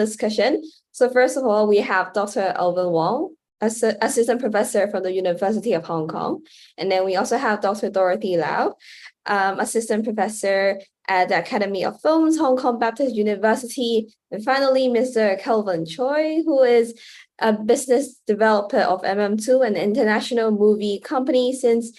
discussion. So first of all, we have Dr. Alvin Wong, assistant professor from the University of Hong Kong. And then we also have Dr. Dorothy Lau, assistant professor at the Academy of Films, Hong Kong Baptist University. And finally, Mr. Kelvin Choy, who is a business developer of MM2, an international movie company since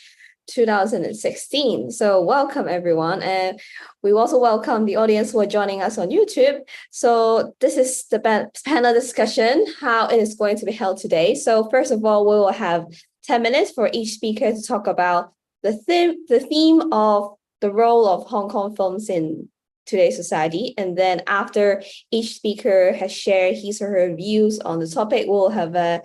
2016. So welcome everyone. And we also welcome the audience who are joining us on YouTube. So this is the panel discussion, how it is going to be held today. So first of all, we will have 10 minutes for each speaker to talk about the theme of the role of Hong Kong films in today's society. And then after each speaker has shared his or her views on the topic, we'll have a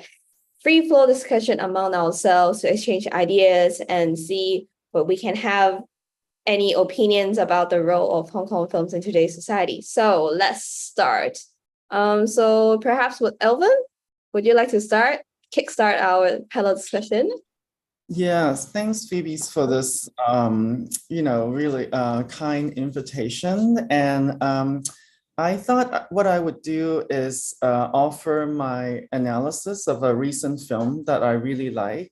free flow discussion among ourselves to exchange ideas and see what we can have any opinions about the role of Hong Kong films in today's society. So let's start. So perhaps with Alvin, would you like to kickstart our panel discussion? Yes, thanks, Phoebe, for this, really kind invitation. And I thought what I would do is offer my analysis of a recent film that I really like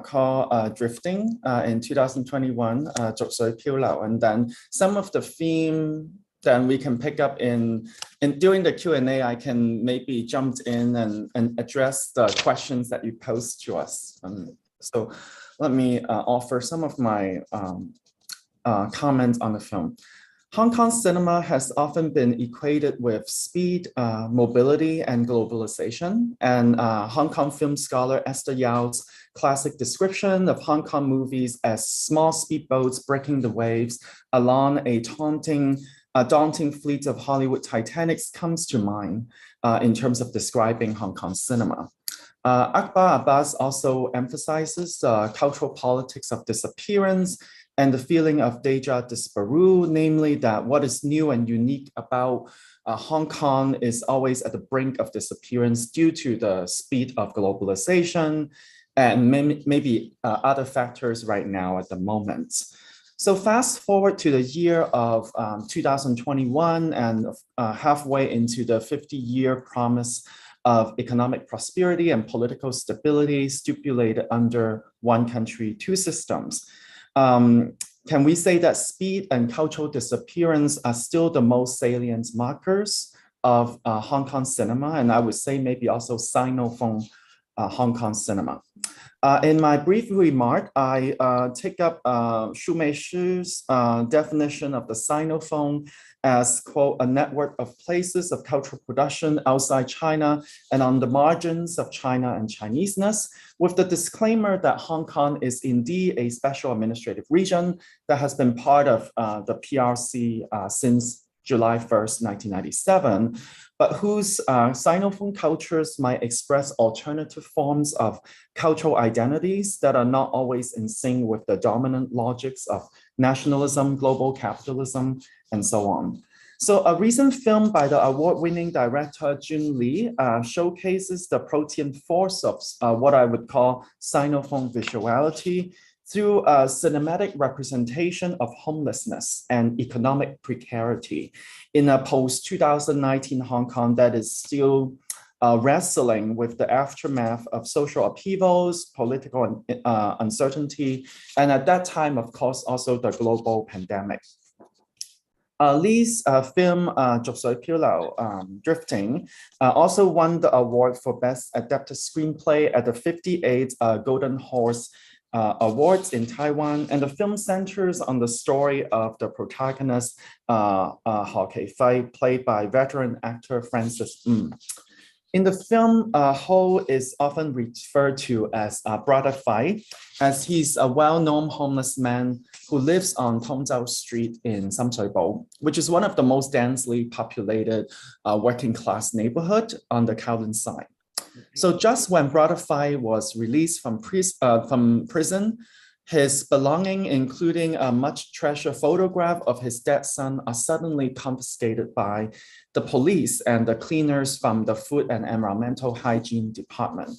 called Drifting in 2021, DPhil Law. And then some of the theme then we can pick up in during the Q&A, I can maybe jump in and address the questions that you posed to us. So let me offer some of my comments on the film. Hong Kong cinema has often been equated with speed, mobility, and globalization. And Hong Kong film scholar Esther Yao's classic description of Hong Kong movies as small speedboats breaking the waves along a daunting fleet of Hollywood Titanics comes to mind in terms of describing Hong Kong cinema. Akbar Abbas also emphasizes cultural politics of disappearance and the feeling of deja disparu, namely that what is new and unique about Hong Kong is always at the brink of disappearance due to the speed of globalization and maybe other factors right now at the moment. So fast forward to the year of 2021 and halfway into the 50-year promise of economic prosperity and political stability stipulated under one country, two systems. Can we say that speed and cultural disappearance are still the most salient markers of Hong Kong cinema? And I would say maybe also Sinophone Hong Kong cinema. In my brief remark, I take up Shu Meishi's definition of the Sinophone as, quote, a network of places of cultural production outside China and on the margins of China and Chineseness, with the disclaimer that Hong Kong is indeed a special administrative region that has been part of the PRC since July 1st, 1997, but whose Sinophone cultures might express alternative forms of cultural identities that are not always in sync with the dominant logics of nationalism, global capitalism, and so on. So a recent film by the award-winning director Jun Lee showcases the protean force of what I would call Sinophone visuality through a cinematic representation of homelessness and economic precarity in a post-2019 Hong Kong that is still wrestling with the aftermath of social upheavals, political uncertainty, and at that time, of course, also the global pandemic. Lee's film DPhil Law, Drifting, also won the award for Best Adapted Screenplay at the 58th Golden Horse Awards in Taiwan, and the film centers on the story of the protagonist, Ho Kei-fei, played by veteran actor Francis Ng. In the film, Ho is often referred to as Brother Fei, as he's a well-known homeless man who lives on Tongzhou Street in Sam Shui Po, which is one of the most densely populated working-class neighborhood on the Kowloon side. So just when Brother Fei was released from prison, his belongings, including a much treasured photograph of his dead son, are suddenly confiscated by the police and the cleaners from the Food and Environmental Hygiene Department.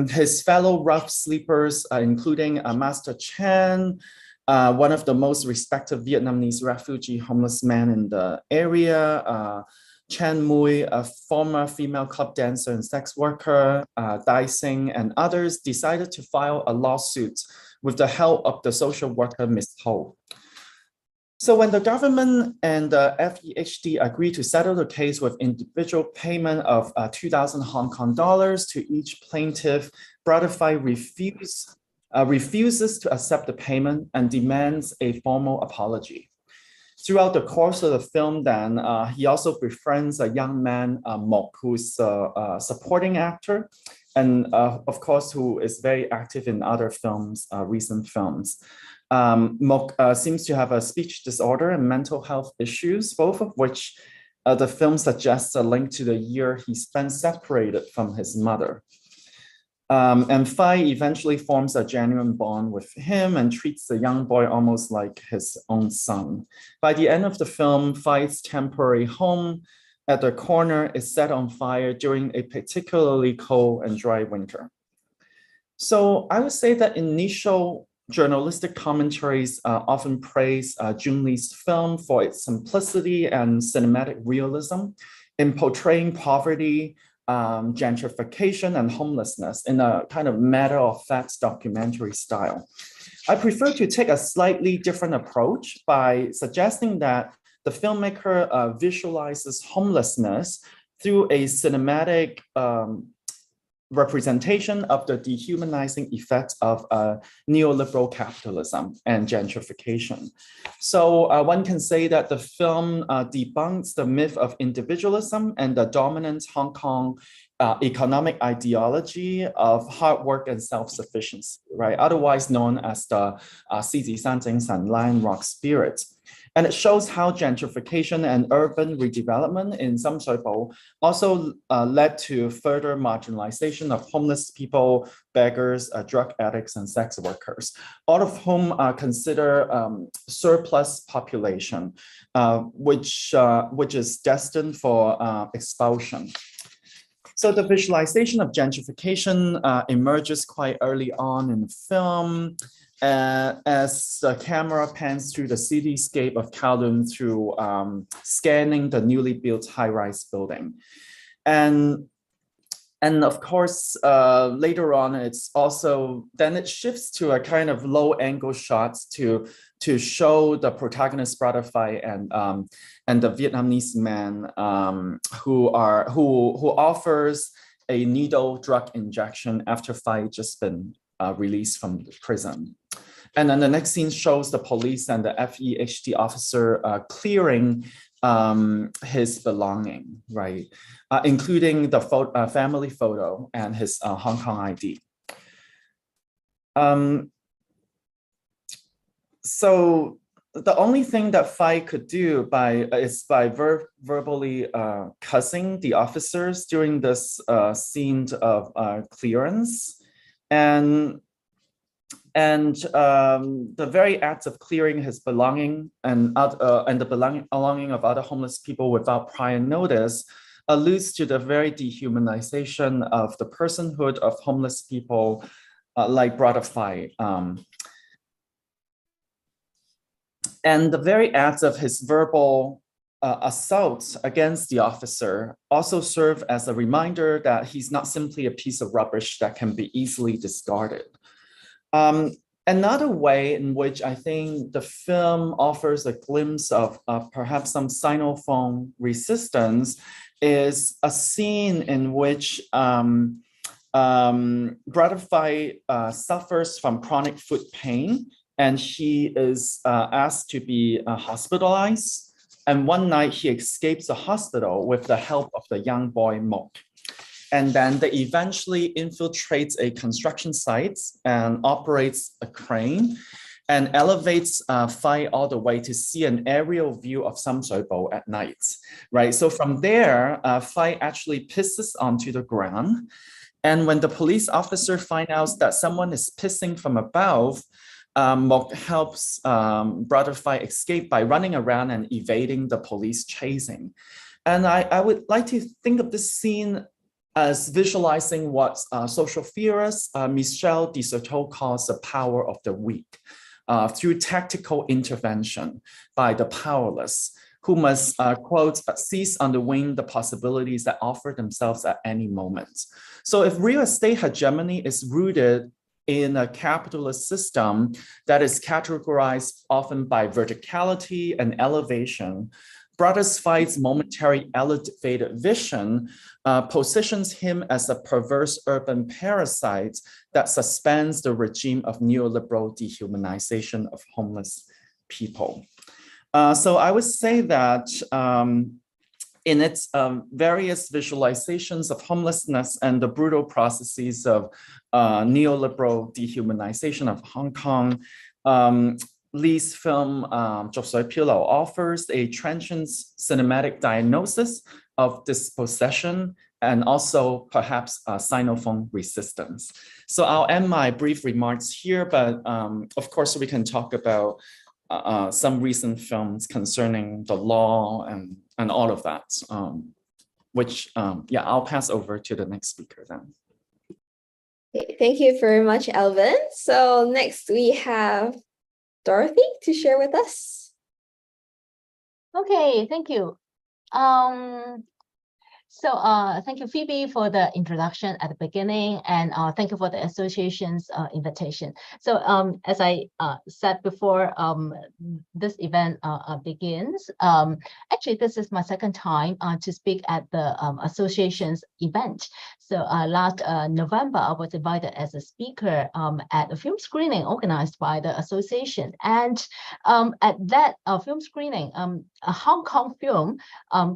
His fellow rough sleepers, including Master Chan, one of the most respected Vietnamese refugee homeless men in the area, Chan Mui, a former female club dancer and sex worker, Dai Sing, and others decided to file a lawsuit with the help of the social worker, Ms. Ho. So when the government and the FEHD agreed to settle the case with individual payment of 2,000 Hong Kong dollars to each plaintiff, Brother Phi refuses to accept the payment and demands a formal apology. Throughout the course of the film, then, he also befriends a young man, Mok, who's a supporting actor, and of course, who is very active in other films, recent films. Mok seems to have a speech disorder and mental health issues, both of which the film suggests a link to the year he spent separated from his mother. And Phi eventually forms a genuine bond with him and treats the young boy almost like his own son. By the end of the film, Phi's temporary home at the corner is set on fire during a particularly cold and dry winter. So I would say that initial journalistic commentaries often praise Jun Lee's film for its simplicity and cinematic realism in portraying poverty, gentrification, and homelessness in a kind of matter-of-fact documentary style. I prefer to take a slightly different approach by suggesting that the filmmaker visualizes homelessness through a cinematic representation of the dehumanizing effects of neoliberal capitalism and gentrification. So one can say that the film debunks the myth of individualism and the dominant Hong Kong economic ideology of hard work and self-sufficiency, right? Otherwise known as the 狮子山精神 Lion Rock spirit. And it shows how gentrification and urban redevelopment in Sam Shui Po also led to further marginalization of homeless people, beggars, drug addicts, and sex workers, all of whom are considered surplus population, which is destined for expulsion. So the visualization of gentrification emerges quite early on in the film. As the camera pans through the cityscape of Kowloon through scanning the newly built high-rise building. And of course, later on, it's also, then it shifts to a kind of low angle shots to show the protagonist, Brother Phi, and the Vietnamese man who offers a needle drug injection after Phi just been released from the prison. And then the next scene shows the police and the FEHD officer clearing his belonging, right? Including the family photo and his Hong Kong ID. So the only thing that Phi could do is by verbally cussing the officers during this scene of clearance. And the very act of clearing his belonging and the belonging of other homeless people without prior notice alludes to the very dehumanization of the personhood of homeless people like Brother Phi. And the very act of his verbal assault against the officer also serve as a reminder that he's not simply a piece of rubbish that can be easily discarded. Another way in which I think the film offers a glimpse of perhaps some Sinophone resistance is a scene in which Brother Phi suffers from chronic foot pain, and he is asked to be hospitalized. And one night he escapes the hospital with the help of the young boy Mok. And then they eventually infiltrates a construction site and operates a crane and elevates Phi all the way to see an aerial view of Sam Shui Po at night, right? So from there, Phi actually pisses onto the ground. And when the police officer finds out that someone is pissing from above, Mok helps Brother Phi escape by running around and evading the police chasing. And I would like to think of this scene as visualizing what social theorist Michel de Certeau calls the power of the weak, through tactical intervention by the powerless, who must, quote, seize on the wing the possibilities that offer themselves at any moment. So if real estate hegemony is rooted in a capitalist system that is categorized often by verticality and elevation, Brothers Fight's momentary elevated vision positions him as a perverse urban parasite that suspends the regime of neoliberal dehumanization of homeless people. So I would say that in its various visualizations of homelessness and the brutal processes of neoliberal dehumanization of Hong Kong, Lee's film DPhil Law offers a trenchant cinematic diagnosis of dispossession and also perhaps Sinophone resistance. So I'll end my brief remarks here, but of course we can talk about some recent films concerning the law and all of that, which, yeah, I'll pass over to the next speaker then. Thank you very much, Alvin. So next we have Dorothy to share with us. Okay, thank you. Thank you, Phoebe, for the introduction at the beginning, and thank you for the association's invitation. So as I said before, this event begins. Actually, this is my second time to speak at the association's event. So last November, I was invited as a speaker at a film screening organized by the association. And at that film screening, a Hong Kong film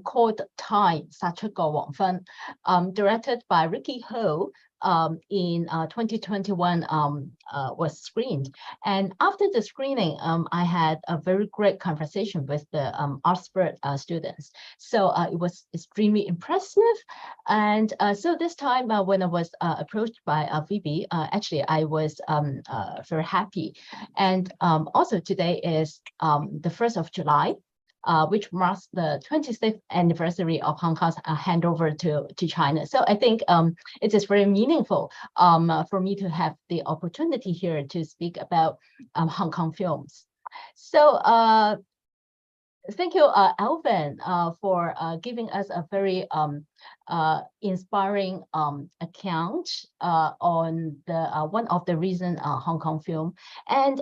called Thai Sachako Wong, directed by Ricky Ho, in 2021 was screened. And after the screening, I had a very great conversation with the Oxford students. So it was extremely impressive. And so this time when I was approached by Phoebe, actually I was very happy. And also today is the 1st of July. Which marks the 26th anniversary of Hong Kong's handover to China. So I think it is very meaningful for me to have the opportunity here to speak about Hong Kong films. So thank you, Alvin, for giving us a very inspiring account on the one of the recent Hong Kong film. And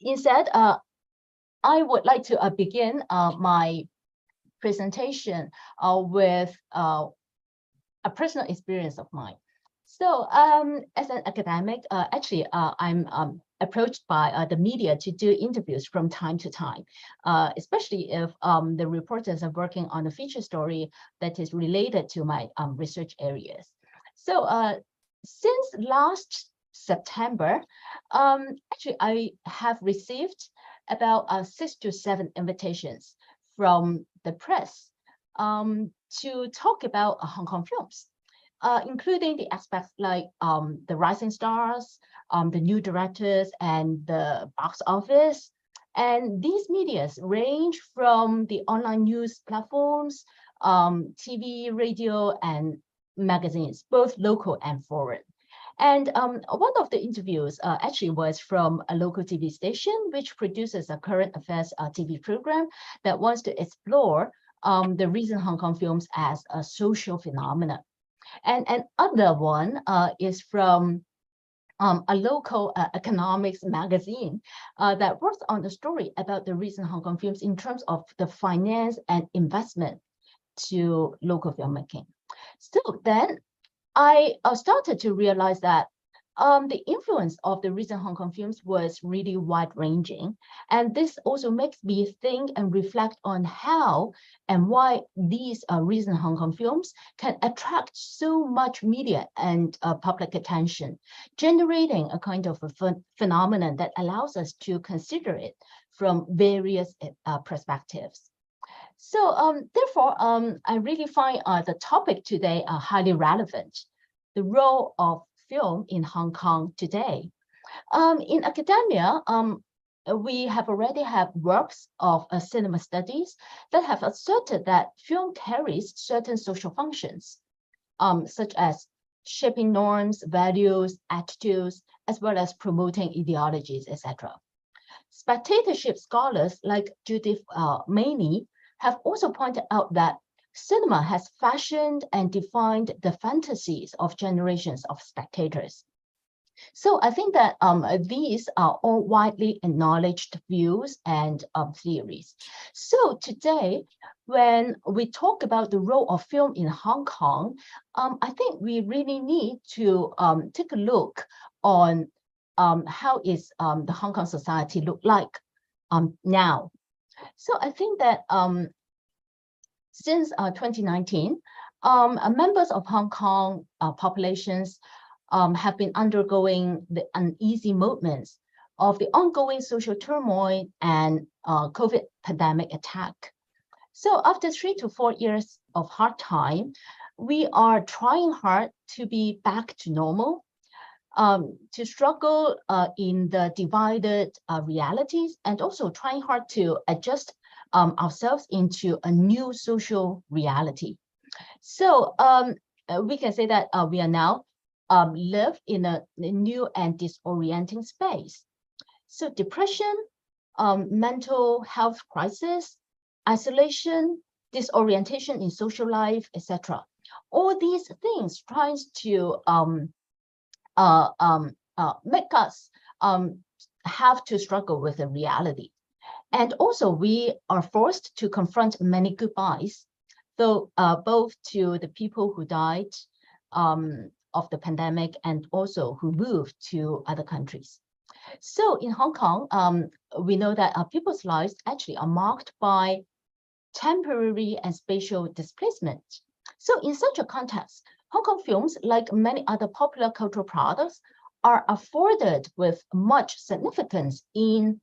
instead, I would like to begin my presentation with a personal experience of mine. So as an academic, actually, I'm approached by the media to do interviews from time to time, especially if the reporters are working on a feature story that is related to my research areas. So since last September, actually, I have received about 6 to 7 invitations from the press to talk about Hong Kong films, including the aspects like the rising stars, the new directors, and the box office. And these medias range from the online news platforms, TV, radio, and magazines, both local and foreign. And one of the interviews actually was from a local TV station, which produces a current affairs TV program that wants to explore the recent Hong Kong films as a social phenomenon. And another one is from a local economics magazine that works on the story about the recent Hong Kong films in terms of the finance and investment to local filmmaking. So then I started to realize that the influence of the recent Hong Kong films was really wide-ranging. And this also makes me think and reflect on how and why these recent Hong Kong films can attract so much media and public attention, generating a kind of a phenomenon that allows us to consider it from various perspectives. So therefore, I really find the topic today highly relevant, the role of film in Hong Kong today. In academia, we have already had works of cinema studies that have asserted that film carries certain social functions, such as shaping norms, values, attitudes, as well as promoting ideologies, etc. spectatorship scholars like Judith Maney have also pointed out that cinema has fashioned and defined the fantasies of generations of spectators. So I think that these are all widely acknowledged views and theories. So today, when we talk about the role of film in Hong Kong, I think we really need to take a look on how is the Hong Kong society look like now. So I think that since 2019, members of Hong Kong populations have been undergoing the uneasy movements of the ongoing social turmoil and COVID pandemic attack. So after 3 to 4 years of hard time, we are trying hard to be back to normal, to struggle in the divided realities, and also trying hard to adjust ourselves into a new social reality. So we can say that we are now live in a new and disorienting space. So depression, mental health crisis, isolation, disorientation in social life, etc. All these things tries to make us have to struggle with the reality. And also we are forced to confront many goodbyes, though both to the people who died of the pandemic and also who moved to other countries. So in Hong Kong, we know that people's lives actually are marked by temporary and spatial displacement. So in such a context, Hong Kong films, like many other popular cultural products, are afforded with much significance in,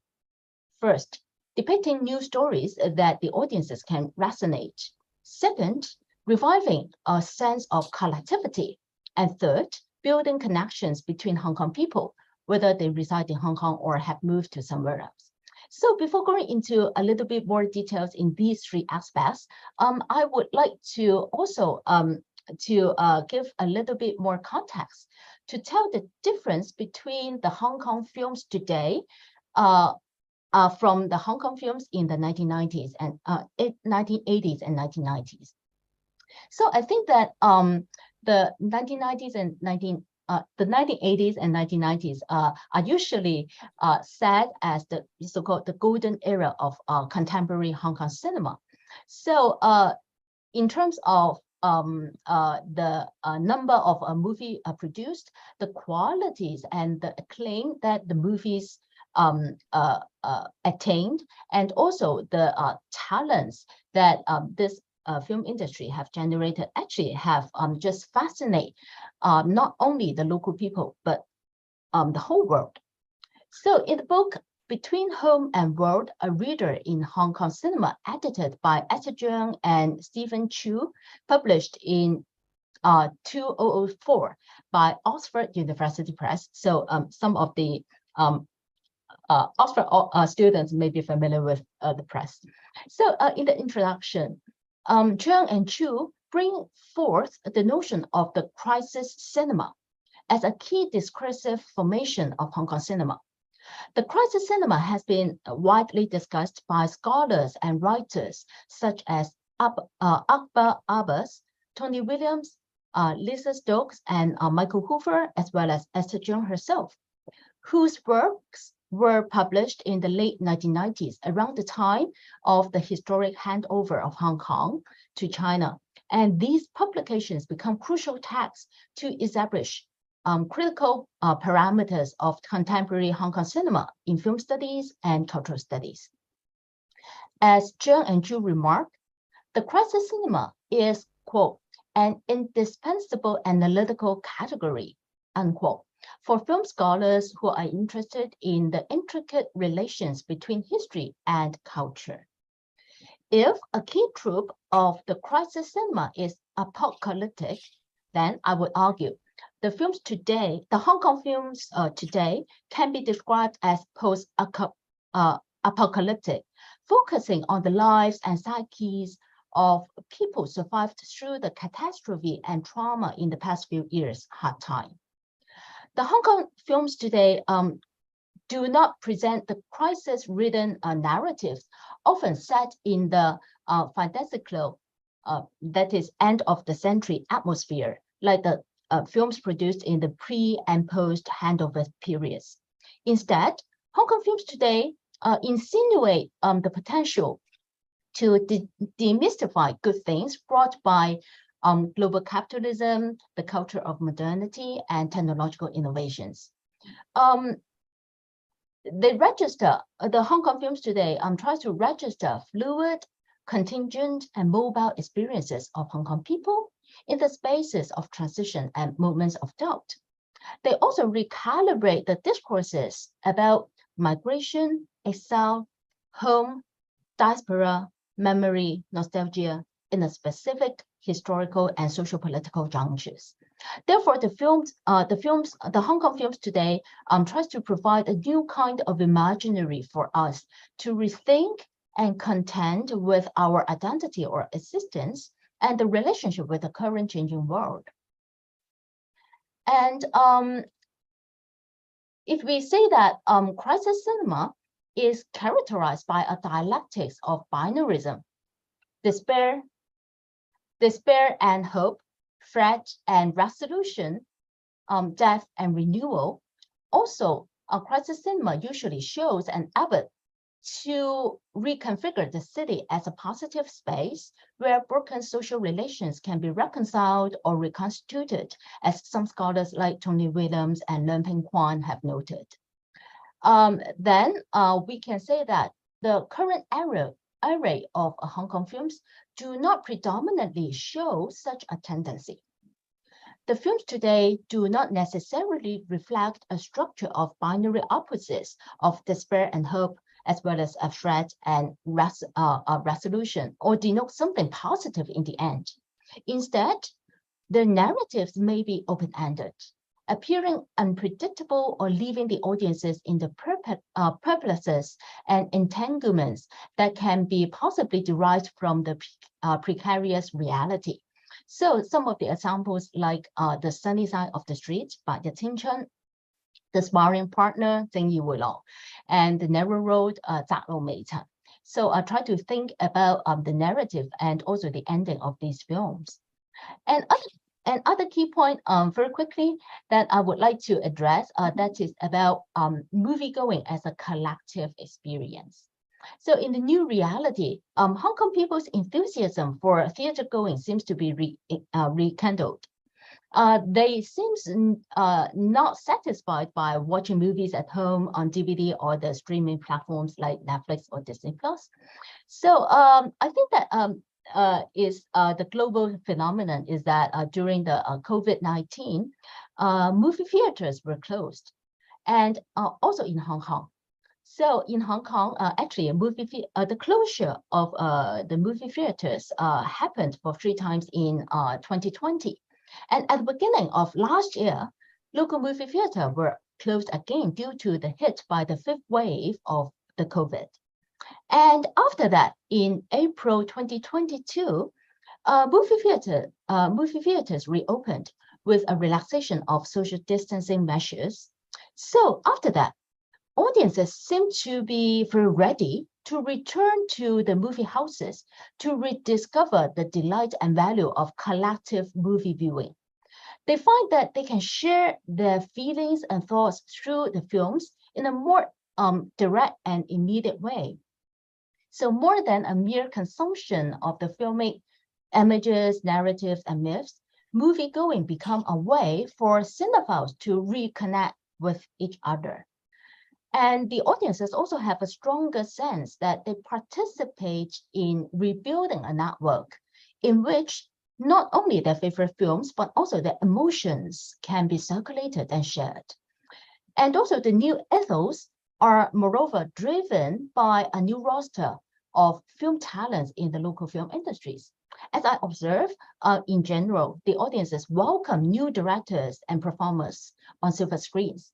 first, depicting new stories that the audiences can resonate. Second, reviving a sense of collectivity. And third, building connections between Hong Kong people, whether they reside in Hong Kong or have moved to somewhere else. So before going into a little bit more details in these three aspects, I would like to also give a little bit more context to tell the difference between the Hong Kong films today from the Hong Kong films in the 1990s and 1980s and 1990s. So I think that the 1990s and the 1980s and 1990s are usually said as the so-called the golden era of contemporary Hong Kong cinema. So in terms of the number of movies produced, the qualities and the acclaim that the movies attained, and also the talents that this film industry have generated actually have just fascinate not only the local people, but the whole world. So in the book, Between Home and World, a Reader in Hong Kong Cinema, edited by Esther Zhang and Stephen Chu, published in 2004 by Oxford University Press. So some of the Oxford students may be familiar with the press. So in the introduction, Zhang and Chu bring forth the notion of the crisis cinema as a key discursive formation of Hong Kong cinema. The crisis cinema has been widely discussed by scholars and writers such as Akbar Abbas, Tony Williams, Lisa Stokes, and Michael Hoover, as well as Esther Zhang herself, whose works were published in the late 1990s, around the time of the historic handover of Hong Kong to China. And these publications become crucial texts to establish critical parameters of contemporary Hong Kong cinema in film studies and cultural studies. As Zhang and Zhu remark, the crisis cinema is, quote, an indispensable analytical category, unquote, for film scholars who are interested in the intricate relations between history and culture. If a key trope of the crisis cinema is apocalyptic, then I would argue the films today, the Hong Kong films today, can be described as post-apocalyptic, focusing on the lives and psyches of people survived through the catastrophe and trauma in the past few years' hard time. The Hong Kong films today do not present the crisis-ridden narratives often set in the fantastical, that is, end of the century atmosphere, like the films produced in the pre and post handover periods. Instead, Hong Kong films today insinuate the potential to demystify good things brought by global capitalism, the culture of modernity, and technological innovations. The Hong Kong films today tries to register fluid, contingent, and mobile experiences of Hong Kong people in the spaces of transition and moments of doubt. They also recalibrate the discourses about migration, exile, home, diaspora, memory, nostalgia in a specific historical and socio-political junctures. Therefore, the Hong Kong films today tries to provide a new kind of imaginary for us to rethink and contend with our identity or existence and the relationship with the current changing world. And if we say that crisis cinema is characterized by a dialectics of binarism, despair and hope, threat and resolution, death and renewal. Also, a crisis cinema usually shows an effort to reconfigure the city as a positive space where broken social relations can be reconciled or reconstituted, as some scholars like Tony Williams and Leung Ping Kwan have noted. Then we can say that the current array of Hong Kong films do not predominantly show such a tendency. The films today do not necessarily reflect a structure of binary opposites of despair and hope, as well as a threat and resolution, or denote something positive in the end. Instead, the narratives may be open-ended, appearing unpredictable or leaving the audiences in the purposes and entanglements that can be possibly derived from the precarious reality. So some of the examples like The Sunny Side of the Street by Yating Chen, The Sparring Partner, Zeng Yiwu Law, and The Narrow Road, Zha Lou Mei Chen. So I try to think about the narrative and also the ending of these films. And other key point very quickly that I would like to address, that is about movie-going as a collective experience. So in the new reality, Hong Kong people's enthusiasm for theater going seems to be rekindled. They seem not satisfied by watching movies at home on DVD or the streaming platforms like Netflix or Disney Plus. So I think that the global phenomenon is that during the COVID-19, movie theaters were closed, and also in Hong Kong. So in Hong Kong, actually, the closure of the movie theaters happened for 3 times in 2020. And at the beginning of last year, local movie theaters were closed again due to the hit by the 5th wave of the COVID. And after that, in April 2022, movie theaters reopened with a relaxation of social distancing measures. So after that, audiences seem to be very ready to return to the movie houses to rediscover the delight and value of collective movie viewing. They find that they can share their feelings and thoughts through the films in a more direct and immediate way. So more than a mere consumption of the filmic images, narratives, and myths, movie-going become a way for cinephiles to reconnect with each other. And the audiences also have a stronger sense that they participate in rebuilding a network in which not only their favorite films, but also their emotions can be circulated and shared. And also the new ethos are moreover driven by a new roster of film talents in the local film industries. As I observe, in general, the audiences welcome new directors and performers on silver screens.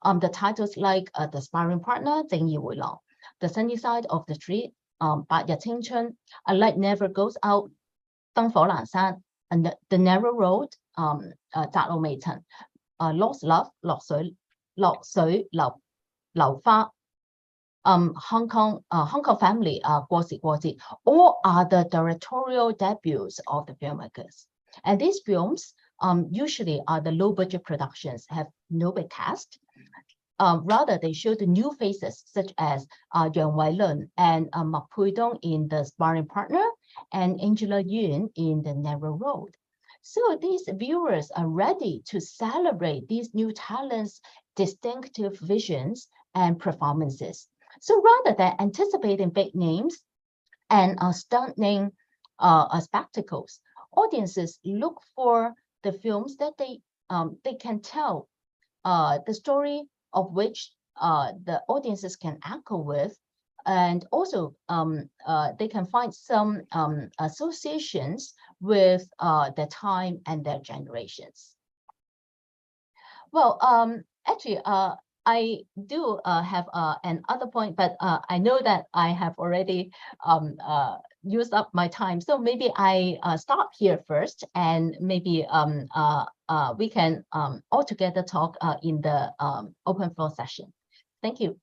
The titles like The Sparring Partner, Zeng Yiwu Law, The Sunny Side of the Street, by Yating Chen, A Light Never Goes Out, Deng Fo Lan San, and The Narrow Road, Zha Lou Mei Chen, Lost Love, Lok Sui Lao, 流花, Hong Kong family, 過時過節, all are the directorial debuts of the filmmakers. And these films usually are the low-budget productions, have no big cast. Rather, they show the new faces such as Yang Wei-lun and Mak Pui-dong in The Sparring Partner and Angela Yuen in The Narrow Road. So these viewers are ready to celebrate these new talents' distinctive visions and performances. So rather than anticipating big names and stunning spectacles, audiences look for the films that they can tell the story of which the audiences can echo with, and also they can find some associations with their time and their generations. Well, actually, I do have another point, but I know that I have already used up my time. So maybe I stop here first, and maybe we can all together talk in the open floor session. Thank you.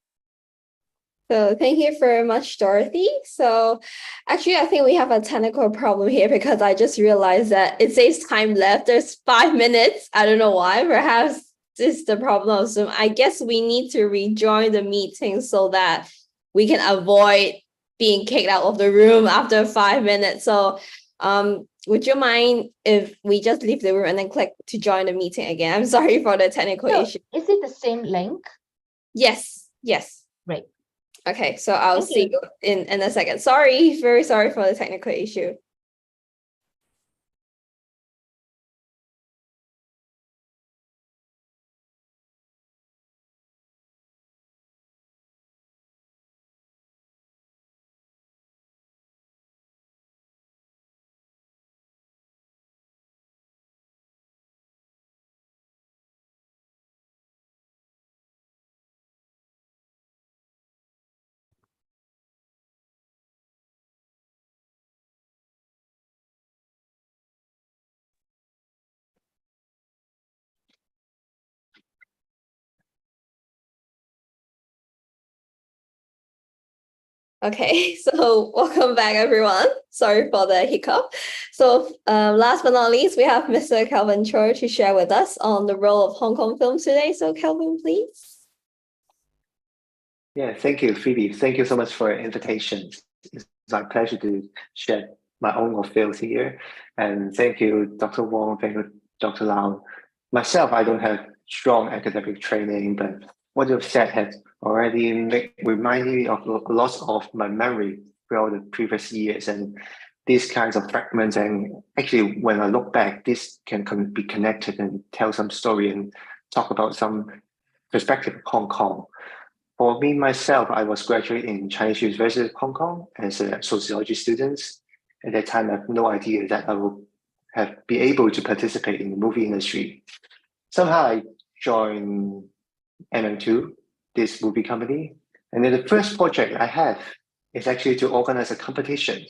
So thank you very much, Dorothy. So actually, I think we have a technical problem here because I just realized that it says time left. There's 5 minutes. I don't know why. Perhaps this is the problem of Zoom. I guess we need to rejoin the meeting so that we can avoid being kicked out of the room after 5 minutes. So would you mind if we just leave the room and then click to join the meeting again? I'm sorry for the technical issue. Is it the same link? Yes. Great. Okay, so I'll see you in a second. Sorry, very sorry for the technical issue. Okay, so welcome back, everyone. Sorry for the hiccup. So last but not least, we have Mr. Kelvin Choy to share with us on the role of Hong Kong films today. So Kelvin, please. Yeah, thank you, Phoebe. Thank you so much for your invitation. It's my pleasure to share my own fields here. And thank you, Dr. Wong, thank you, Dr. Lau. Myself, I don't have strong academic training, but what you've said has already reminded me of a lot of my memory throughout the previous years. And these kinds of fragments, and actually, when I look back, this can be connected and tell some story and talk about some perspective of Hong Kong. For me, myself, I was graduating in Chinese University of Hong Kong as a sociology student. At that time, I had no idea that I would be able to participate in the movie industry. Somehow I joined MM2, this movie company. And then the first project I have is actually to organize a competition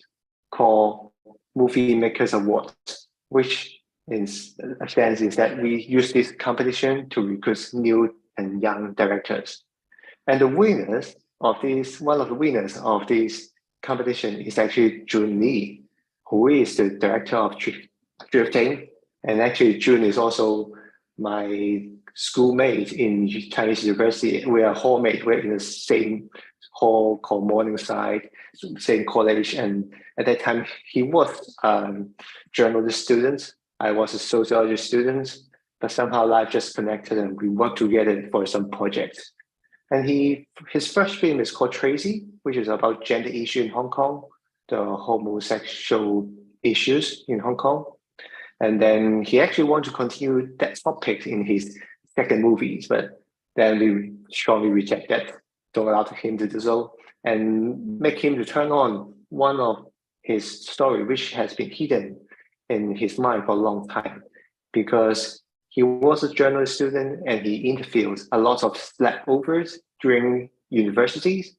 called Movie Makers Awards, which is a sense is that we use this competition to recruit new and young directors. And the winners of this, one of the winners of this competition is actually Jun Lee, who is the director of Drifting. And actually, Jun is also my schoolmate in Chinese University. We are hallmates. We're in the same hall called Morningside, same college. And at that time, he was a journalist student. I was a sociology student. But somehow life just connected and we worked together for some projects. And his first film is called Tracy, which is about gender issue in Hong Kong, the homosexual issues in Hong Kong. And then he actually wanted to continue that topic in his second movies, but then we strongly reject that, don't allow him to do so, and make him to turn on one of his story, which has been hidden in his mind for a long time, because he was a journalist student and he interviewed a lot of sleepovers during universities,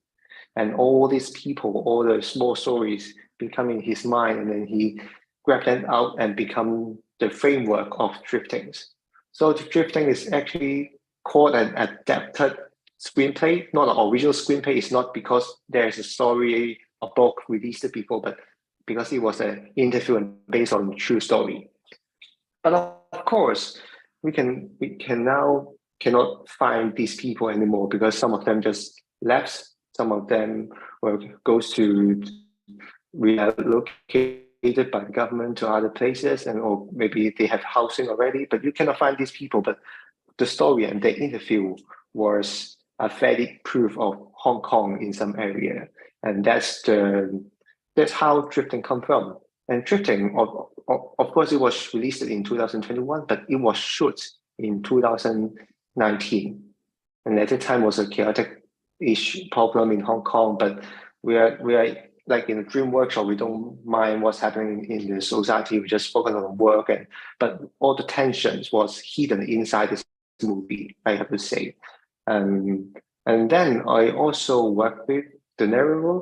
and all these people, all the small stories become in his mind, and then he grabbed them out and become the framework of Driftings. So the Drifting is actually called an adapted screenplay, not an original screenplay. It's not because there's a story, a book released before, but because it was an interview and based on true story. But of course, we now cannot find these people anymore because some of them just left. Some of them goes to relocated by the government to other places, and or maybe they have housing already. But you cannot find these people. But the story and the interview was a valid proof of Hong Kong in some area, and that's how drifting come from. And drifting, of course, it was released in 2021, but it was shot in 2019, and at the time was a chaotic issue problem in Hong Kong. But we are like in a dream workshop. We don't mind what's happening in the society. We just focus on work, but all the tensions was hidden inside this movie, I have to say. And then I also worked with the narrator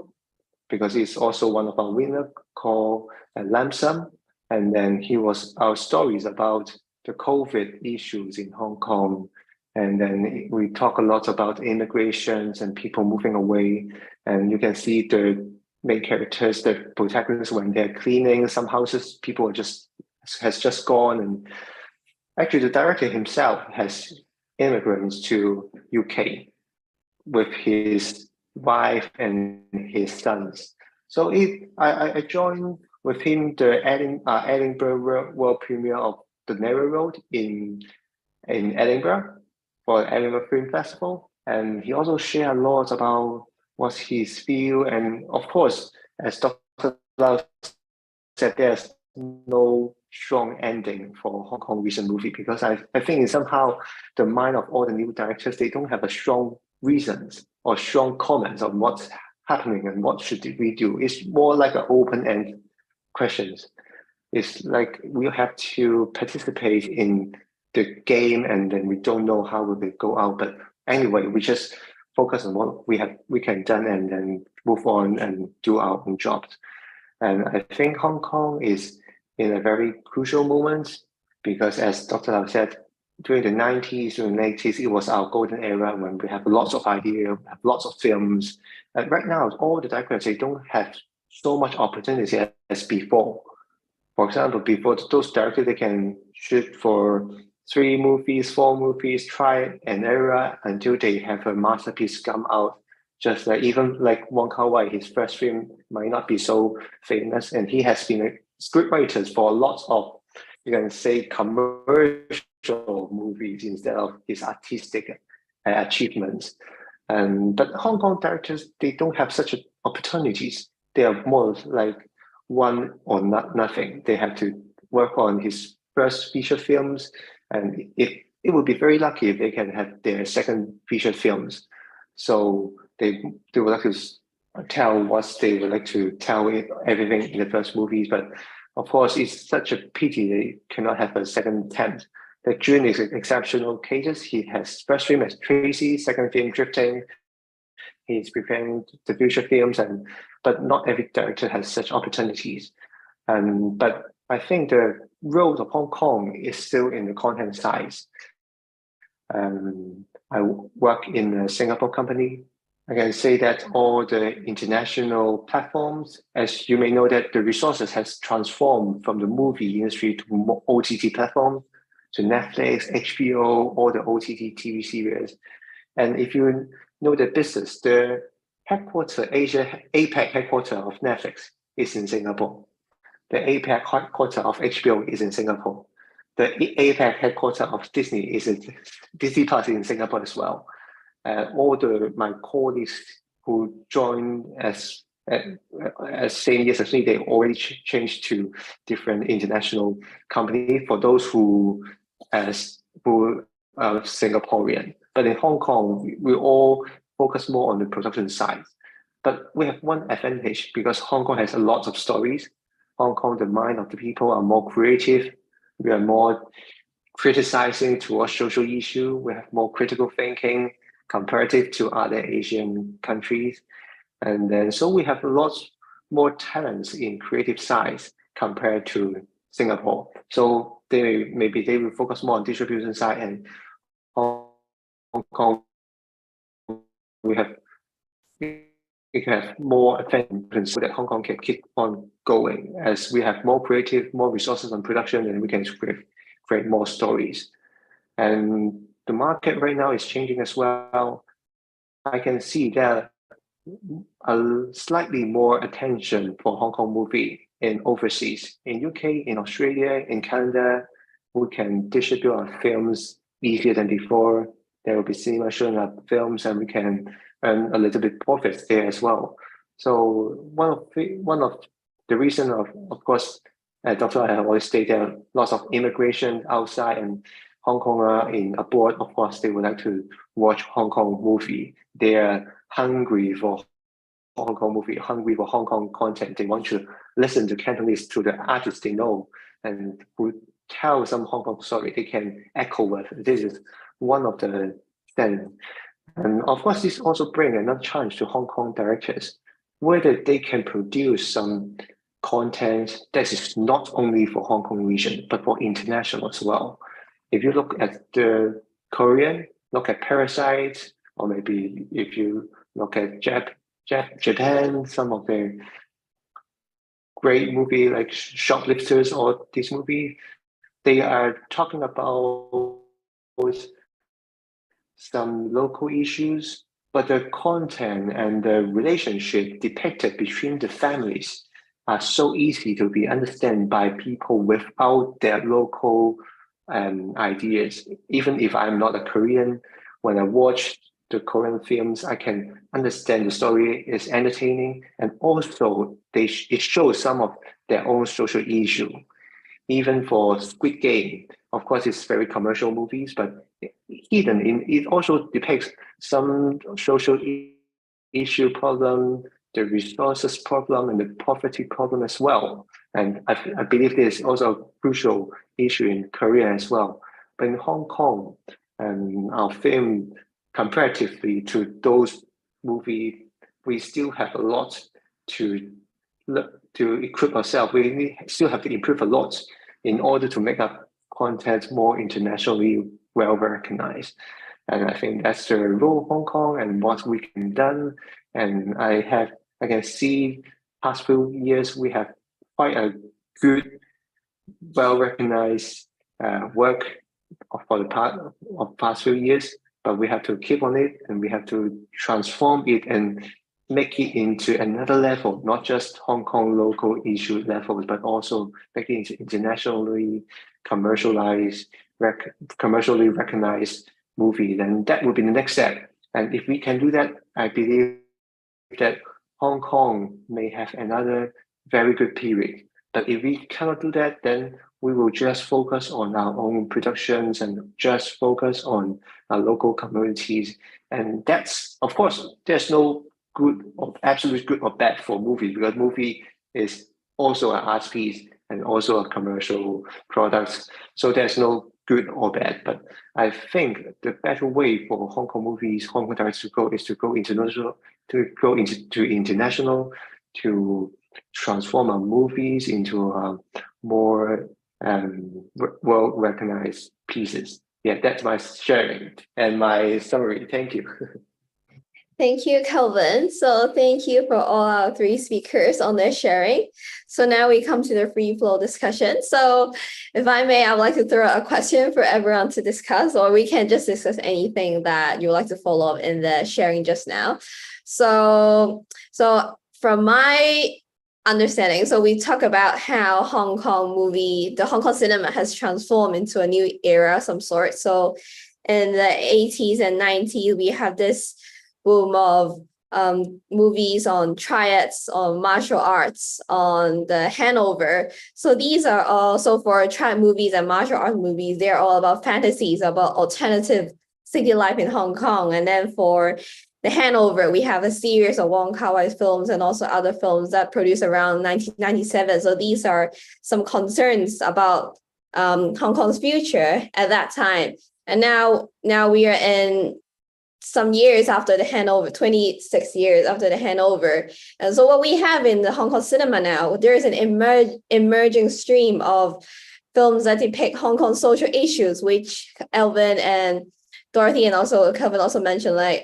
because he's also one of our winners called Lam Sum. And then he was our stories about the COVID issues in Hong Kong. And then we talk a lot about immigrations and people moving away. And you can see the main characters, the protagonists, when they're cleaning some houses, people has just gone. And actually the director himself has immigrants to UK with his wife and his sons. So I joined with him the Edinburgh world premiere of The Narrow Road in Edinburgh for Edinburgh Film Festival. And he also shared a lot about what's his view. And of course, as Dr. Lau said, there's no strong ending for Hong Kong recent movie because I think somehow the mind of all the new directors, they don't have a strong reasons or strong comments on what's happening and what should we do. It's more like an open-end questions. It's like we have to participate in the game and then we don't know how will it go out. But anyway, we just focus on what we can done and then move on and do our own jobs. And I think Hong Kong is in a very crucial moment because as Dr. Lau said, during the 90s, during the 80s, it was our golden era when we have lots of ideas, have lots of films. And right now, all the directors, they don't have so much opportunity as before. For example, before those directors, they can shoot for 3 movies, 4 movies, try an era until they have a masterpiece come out. Just like even like Wong Kar-wai, his first film might not be so famous, and he has been a scriptwriter for lots of, you can say, commercial movies instead of his artistic achievements. But Hong Kong directors, they don't have such opportunities. They are more like one or nothing. They have to work on his first feature films, and it would be very lucky if they can have their second feature films. So they would like to tell what they would like to tell everything in the first movies, but of course, it's such a pity they cannot have a second attempt. The June is an exceptional cases. He has first film as Tracy, second film Drifting. He's preparing the future films, but not every director has such opportunities. But I think the role of Hong Kong is still in the content side. I work in a Singapore company. I can say that all the international platforms, as you may know, that the resources has transformed from the movie industry to OTT platform, to Netflix, HBO, all the OTT TV series. And if you know the business, the APAC headquarter of Netflix is in Singapore. The APAC headquarter of HBO is in Singapore. The APAC headquarter of Disney is in Disney Plus in Singapore as well. All my colleagues who joined as same years as me, they already changed to different international company. For those who are Singaporean, but in Hong Kong, we all focus more on the production side. But we have one advantage because Hong Kong has a lot of stories. Hong Kong, the mind of the people are more creative. We are more criticizing towards social issue. We have more critical thinking comparative to other Asian countries. And then, so we have lots more talents in creative sides compared to Singapore. So maybe they will focus more on distribution side, and Hong Kong we have more attention so that Hong Kong can keep on going as we have more creative, more resources on production, and we can create more stories. And the market right now is changing as well. I can see that a slightly more attention for Hong Kong movie in overseas, in UK, in Australia, in Canada. We can distribute our films easier than before. There will be cinema showing our films, and we can earn a little bit profits there as well. So one of the reason of course, Dr. I have always stated lots of immigration outside and Hong Kong in abroad. Of course, they would like to watch Hong Kong movie. They are hungry for Hong Kong movie, hungry for Hong Kong content. They want to listen to Cantonese to the artists they know and who tell some Hong Kong story they can echo with. This is one of the things. And of course, this also brings another challenge to Hong Kong directors, whether they can produce some content that is not only for Hong Kong region, but for international as well. If you look at the Korean, look at Parasite, or maybe if you look at Japan, some of the great movie like Shoplifters or this movie, they are talking about some local issues, but the content and the relationship depicted between the families are so easy to be understood by people without their local ideas. Even if I'm not a Korean, when I watch the Korean films, I can understand the story is entertaining, and also it shows some of their own social issue. Even for Squid Game, of course, it's very commercial movies, but hidden in it also depicts some social issue problem, the resources problem, and the poverty problem as well. And I believe there's also a crucial issue in Korea as well. But in Hong Kong, our film, comparatively to those movies, we still have a lot to equip ourselves. We still have to improve a lot in order to make our content more internationally well recognized. And I think that's the role of Hong Kong and what we can do. And I can see past few years we have quite a good, well recognized work for the past few years, but we have to keep on it and we have to transform it and make it into another level, not just Hong Kong local issue levels, but also make it into internationally commercially recognized movies. And that would be the next step. And if we can do that, I believe that Hong Kong may have another very good period. But if we cannot do that, then we will just focus on our own productions and just focus on our local communities. And that's, of course, there's no good or absolute good or bad for movie, because movie is also an art piece and also a commercial product. So there's no good or bad. But I think the better way for Hong Kong movies, Hong Kong directors to go is to go international, to transform our movies into more well-recognized pieces. Yeah, that's my sharing and my summary. Thank you. Thank you, Kelvin. So thank you for all our three speakers on their sharing. So now we come to the free flow discussion. So if I may, I would like to throw a question for everyone to discuss, or we can just discuss anything that you would like to follow up in the sharing just now. So from my understanding, so we talk about how the Hong Kong cinema has transformed into a new era of some sort. So in the 80s and 90s, we have this boom of movies on triads, on martial arts, on the handover. So these are also for triad movies and martial arts movies. They're all about fantasies, about alternative city life in Hong Kong. And then for the handover, we have a series of Wong films and also other films that produced around 1997. So these are some concerns about Hong Kong's future at that time. And now we are in some years after the handover, 26 years after the handover. And so what we have in the Hong Kong cinema now, there is an emerging stream of films that depict Hong Kong social issues, which Alvin and Dorothy and also Kelvin also mentioned, like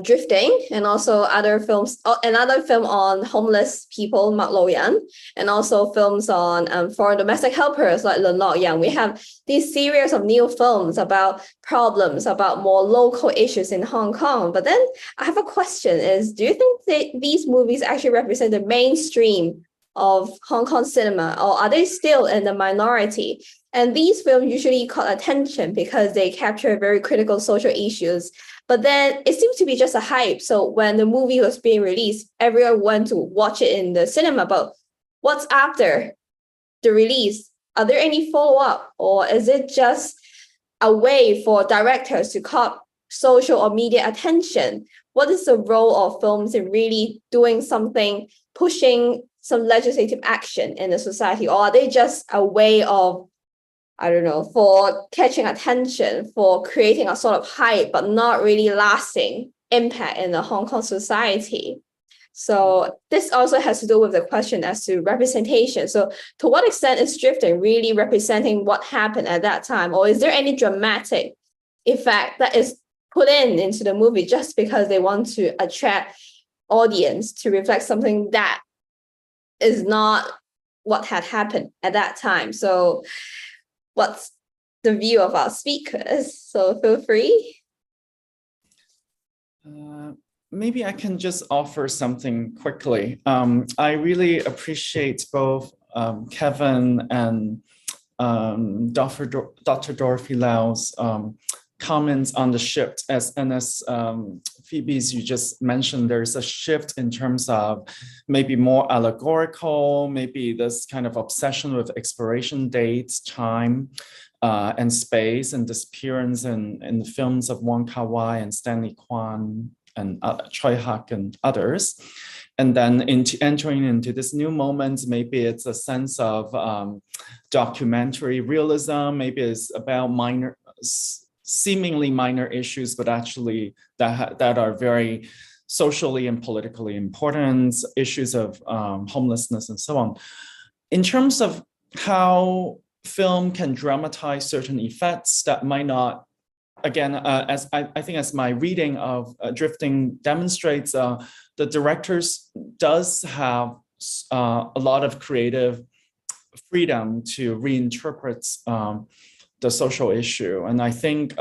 Drifting, and also other films, another film on homeless people, Mak Lo Yan, and also films on foreign domestic helpers like Lun Lok Yang. We have these series of new films about problems, about more local issues in Hong Kong. But then I have a question is, do you think that these movies actually represent the mainstream of Hong Kong cinema, or are they still in the minority? And these films usually caught attention because they capture very critical social issues. But then it seems to be just a hype. So when the movie was being released, everyone went to watch it in the cinema. But what's after the release? Are there any follow-up? Or is it just a way for directors to cop social or media attention? What is the role of films in really doing something, pushing some legislative action in the society? Or are they just a way of, I don't know, for catching attention, for creating a sort of hype, but not really lasting impact in the Hong Kong society? So this also has to do with the question as to representation. So to what extent is drifting really representing what happened at that time? Or is there any dramatic effect that is put into the movie just because they want to attract audience to reflect something that is not what had happened at that time? So what's the view of our speakers? So feel free. Maybe I can just offer something quickly. I really appreciate both Kevin and Dr. Dorothy Lau's comments on the shift. As Phoebe's, you just mentioned, there's a shift in terms of maybe more allegorical, maybe this kind of obsession with expiration dates, time, and space, and disappearance in the films of Wong Kar-wai and Stanley Kwan and Choi Hak and others. And then entering into this new moment, maybe it's a sense of documentary realism, maybe it's about seemingly minor issues, but actually that are very socially and politically important, issues of homelessness and so on. In terms of how film can dramatize certain effects that might not, again, as I think as my reading of Drifting demonstrates, the directors does have a lot of creative freedom to reinterpret the social issue. And I think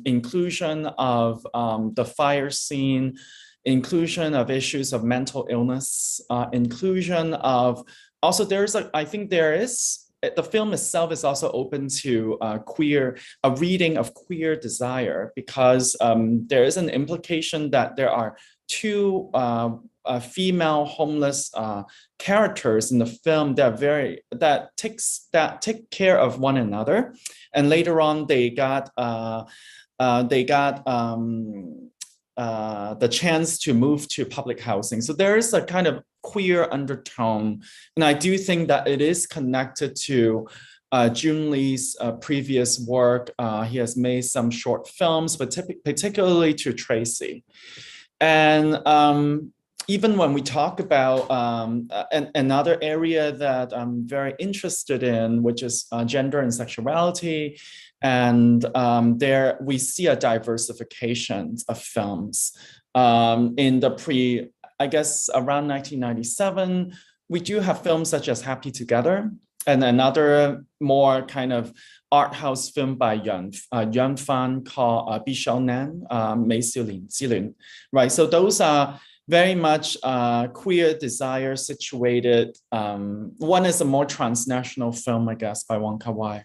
inclusion of the fire scene, inclusion of issues of mental illness, inclusion of, also I think there is, the film itself is also open to a reading of queer desire, because there is an implication that there are two female homeless characters in the film that take care of one another, and later on they got the chance to move to public housing. So there is a kind of queer undertone, and I do think that it is connected to Jun Lee's previous work. He has made some short films, but particularly to Tracy. And even when we talk about another area that I'm very interested in, which is gender and sexuality, and there we see a diversification of films. In the I guess around 1997, we do have films such as Happy Together, and another more kind of art house film by Yuan Fan called Bi Xiao Nan, Mei Xiu Lin, Xilin, right? So those are very much queer desire situated. One is a more transnational film, I guess, by Wong Kar-wai,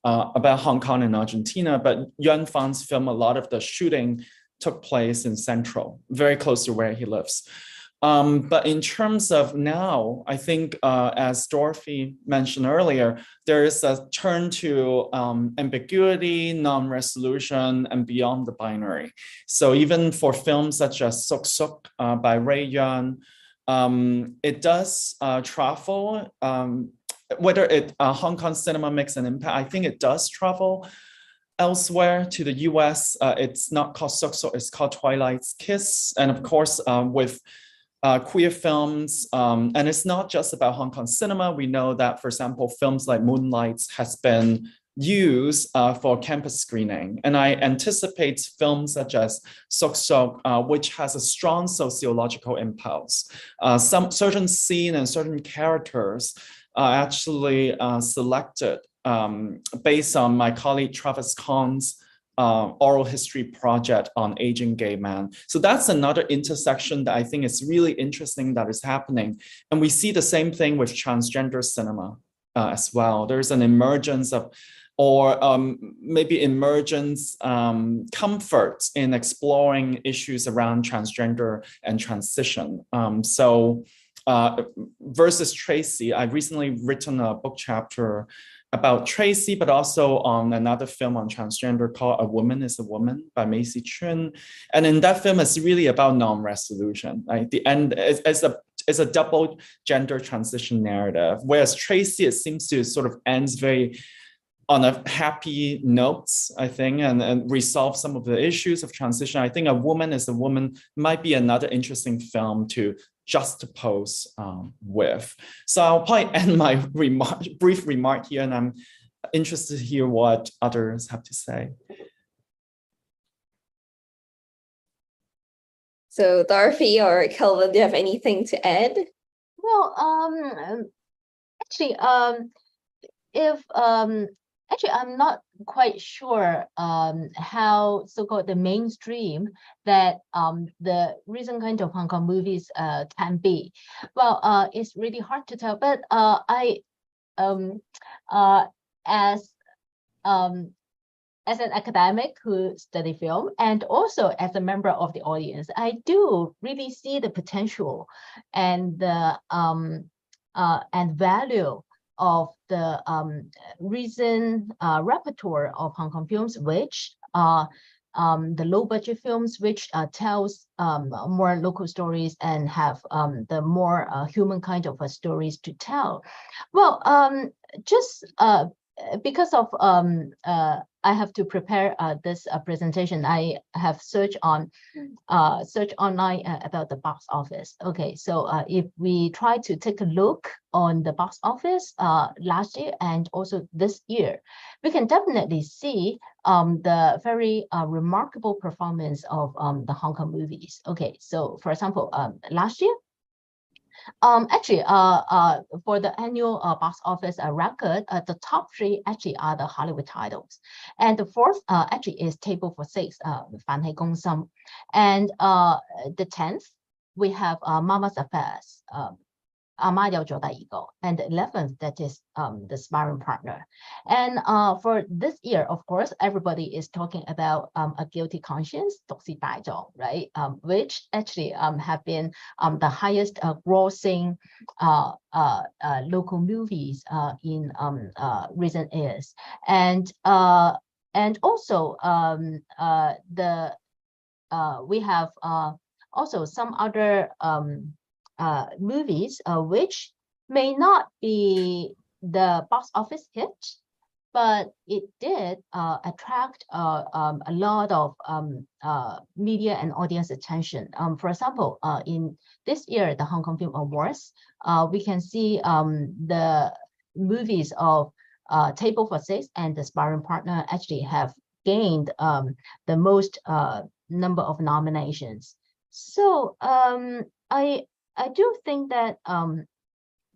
about Hong Kong and Argentina, but Yuan Fan's film, a lot of the shooting took place in Central, very close to where he lives. But in terms of now, I think as Dorothy mentioned earlier, there is a turn to ambiguity, non-resolution, and beyond the binary. So even for films such as Suk Suk by Ray Yun, it does travel, whether Hong Kong cinema makes an impact, I think it does travel elsewhere to the US. It's not called Suk Suk, it's called Twilight's Kiss. And of course, with queer films, and it's not just about Hong Kong cinema. We know that, for example, films like Moonlight has been use for campus screening. And I anticipate films such as Sok Sok, which has a strong sociological impulse. Some certain scene and certain characters are actually selected based on my colleague Travis Kahn's oral history project on aging gay men. So that's another intersection that I think is really interesting that is happening. And we see the same thing with transgender cinema as well. There's an emergence of, or maybe emergence comfort in exploring issues around transgender and transition. Versus Tracy, I've recently written a book chapter about Tracy, but also on another film on transgender called A Woman is a Woman by Macy Chun. And in that film, it's really about non-resolution. Right? The end is a double gender transition narrative, whereas Tracy, it seems to sort of ends very on a happy note, I think, and resolve some of the issues of transition. I think A Woman is a Woman might be another interesting film to juxtapose with. So I'll probably end my brief remark here, and I'm interested to hear what others have to say. So Dorothy or Kelvin, do you have anything to add? Well, actually, actually, I'm not quite sure how so-called the mainstream that the recent kind of Hong Kong movies can be. Well, it's really hard to tell, but as an academic who study film and also as a member of the audience, I do really see the potential and the and value of the recent repertoire of Hong Kong films, which are the low budget films, which tells more local stories and have the more human kind of stories to tell. Well, just because of I have to prepare this presentation, I have searched online about the box office. Okay, so if we try to take a look on the box office last year and also this year, we can definitely see the very remarkable performance of the Hong Kong movies. Okay, so for example, last year, actually, for the annual box office record, the top 3 actually are the Hollywood titles, and the 4th actually is Table for 6, Fan Hei Gong Sim, and the 10th we have Mama's Affairs, and the 11th, that is the Sparring Partner. And for this year, of course, everybody is talking about A Guilty Conscience, right? Which actually have been the highest grossing local movies in recent years. And also we have also some other movies which may not be the box office hit, but it did attract a lot of media and audience attention. For example, in this year, the Hong Kong Film Awards, we can see the movies of Table for 6 and The Sparring Partner actually have gained the most number of nominations. So I do think that